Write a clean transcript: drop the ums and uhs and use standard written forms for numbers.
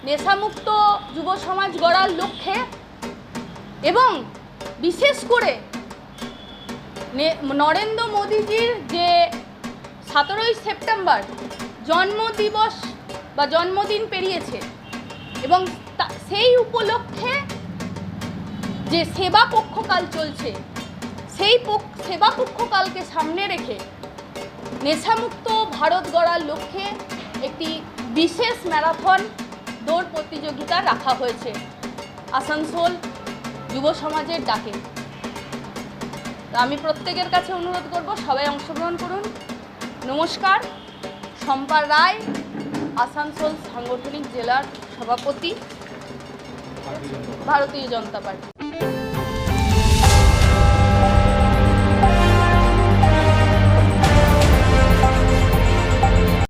নেশামুক্ত যুব সমাজ গড়ার লক্ষ্যে এবং বিশেষ করে নরেন্দ্র মোদীজির যে 17ই সেপ্টেম্বর জন্মদিবস বা জন্মদিন পেরিয়েছে এবং সেই উপলক্ষে যে সেবা পক্ষকাল চলছে, সেই সেবা পক্ষকালকে সামনে রেখে নেশামুক্ত ভারত গড়ার লক্ষ্যে একটি বিশেষ ম্যারাথন দৌড় প্রতিযোগিতা রাখা হয়েছে আসানসোল যুব সমাজের ডাকে। আমি প্রত্যেকের কাছে অনুরোধ করব সবাই অংশগ্রহণ করুন। নমস্কার, শম্পা রায়, আসানসোল সাংগঠনিক জেলার সভাপতি, ভারতীয় জনতা পার্টি।